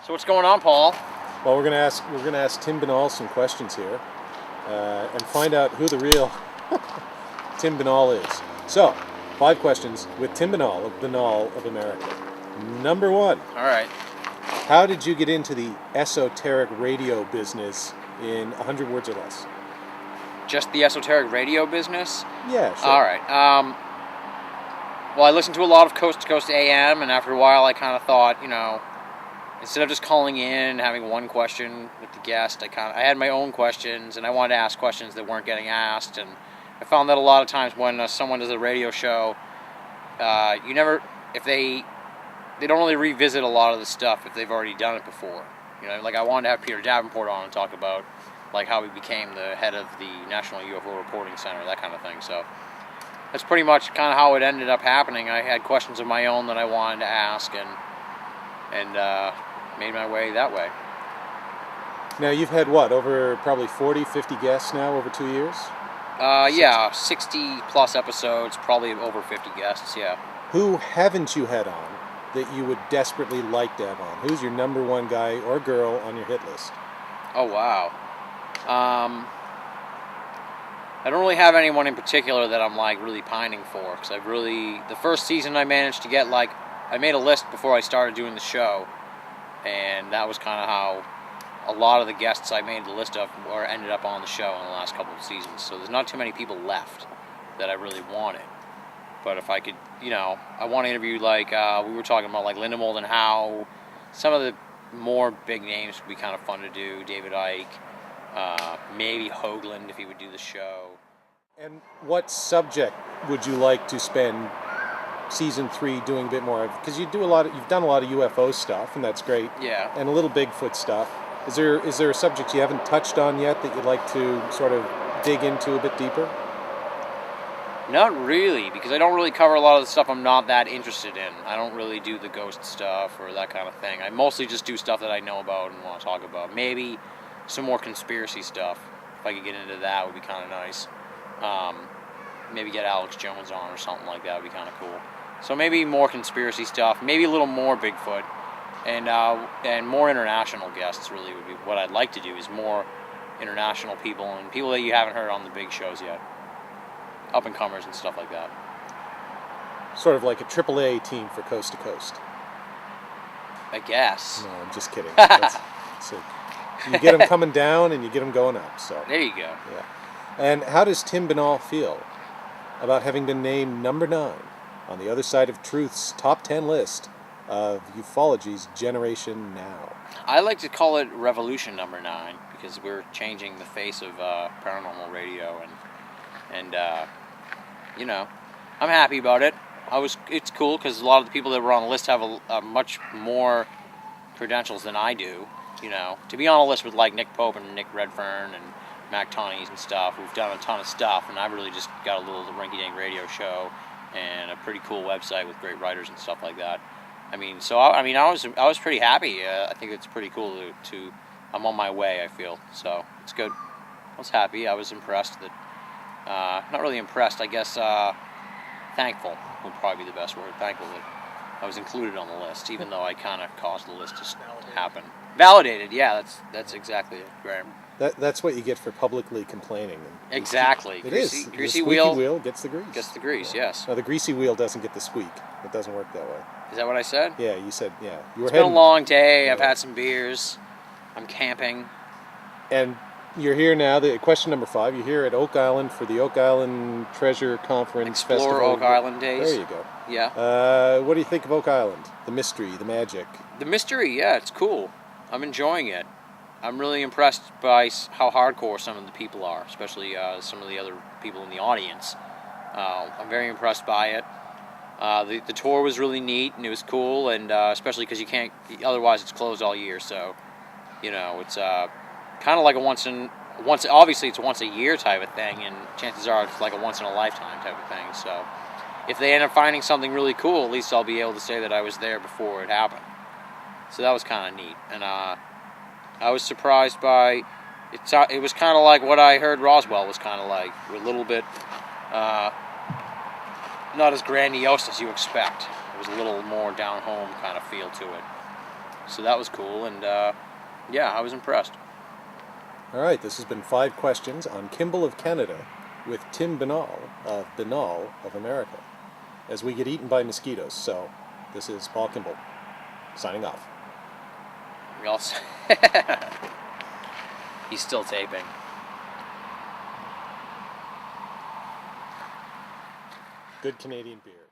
So what's going on, Paul? Well, we're gonna ask Tim Binnall some questions here, and find out who the real Tim Binnall is. So, 5 questions with Tim Binnall of Binnall of America. Number 1. All right. How did you get into the esoteric radio business in 100 words or less? Just the esoteric radio business? Yeah, sure. All right. Well, I listened to a lot of Coast to Coast AM, and after a while I kind of thought, instead of just calling in and having one question with the guest, I had my own questions, and I wanted to ask questions that weren't getting asked. And I found that a lot of times when someone does a radio show, they don't really revisit a lot of the stuff if they've already done it before. Like I wanted to have Peter Davenport on and talk about like how he became the head of the National UFO Reporting Center, that kind of thing. So that's pretty much kind of how it ended up happening. I had questions of my own that I wanted to ask, and made my way that way. Now, you've had over probably 40, 50 guests now over 2 years? 60 plus episodes, probably over 50 guests, yeah. Who haven't you had on that you would desperately like to have on? Who's your number 1 guy or girl on your hit list? Oh, wow. I don't really have anyone in particular that I'm like really pining for, because the first season I managed to get I made a list before I started doing the show, and that was kind of how a lot of the guests I made the list of ended up on the show in the last couple of seasons. So there's not too many people left that I really wanted. But if I could, I want to interview we were talking about Linda Moulton Howe. Some of the more big names would be kind of fun to do. David Icke, maybe Hoagland if he would do the show. And what subject would you like to spend season 3 doing a bit more of? Because you've done a lot of UFO stuff, and that's great. Yeah. And a little Bigfoot stuff. Is there a subject you haven't touched on yet that you'd like to sort of dig into a bit deeper? Not really, because I don't really cover a lot of the stuff I'm not that interested in. I don't really do the ghost stuff or that kind of thing. I mostly just do stuff that I know about and want to talk about. Maybe some more conspiracy stuff. If I could get into that, would be kind of nice. Maybe get Alex Jones on or something like that would be kind of cool. So maybe more conspiracy stuff, maybe a little more Bigfoot, and more international guests really would be what I'd like to do, is more international people and people that you haven't heard on the big shows yet. Up-and-comers and stuff like that. Sort of like a AAA team for Coast to Coast. I guess. No, I'm just kidding. So you get them coming down and you get them going up. So there you go. Yeah. And how does Tim Binnall feel about having been named number 9 on the Other Side of Truth's top 10 list of ufology's Generation Now? I like to call it Revolution number 9 because we're changing the face of paranormal radio, and I'm happy about it. It's cool because a lot of the people that were on the list have a much more credentials than I do. To be on a list with Nick Pope and Nick Redfern and Mac Tonnies and stuff, we've done a ton of stuff, and I've really just got a little rinky-dink radio show and a pretty cool website with great writers and stuff like that. I was pretty happy. I think it's pretty cool to I'm on my way, I feel. So it's good. I was happy. I was impressed that, not really impressed, I guess, thankful would probably be the best word. Thankful that I was included on the list, even though I kind of caused the list to happen. Validated, yeah, that's exactly it, Graham. That's what you get for publicly complaining. exactly. It is. Greasy the squeaky wheel gets the grease. Gets the grease, yes. No, the greasy wheel doesn't get the squeak. It doesn't work that way. Is that what I said? Yeah, you said, yeah. It's been a long day. I've had some beers. I'm camping. And you're here now. Question number 5. You're here at Oak Island for the Oak Island Treasure Conference Explore Festival. Oak Island days. There you go. Yeah. What do you think of Oak Island? The mystery, the magic. The mystery, yeah, it's cool. I'm enjoying it. I'm really impressed by how hardcore some of the people are, especially some of the other people in the audience. I'm very impressed by it. The tour was really neat and it was cool, and especially because you can't, otherwise it's closed all year. So, it's kind of like obviously it's a once a year type of thing, and chances are it's like a once in a lifetime type of thing. So, if they end up finding something really cool, at least I'll be able to say that I was there before it happened. So that was kind of neat, and I was surprised by it. It was kind of like what I heard Roswell was kind of like, a little bit not as grandiose as you expect. It was a little more down home kind of feel to it. So that was cool, and yeah, I was impressed. All right, this has been 5 questions on Kimball of Canada with Tim Binnall of America, as we get eaten by mosquitoes. So this is Paul Kimball signing off. We also he's still taping. Good Canadian beer.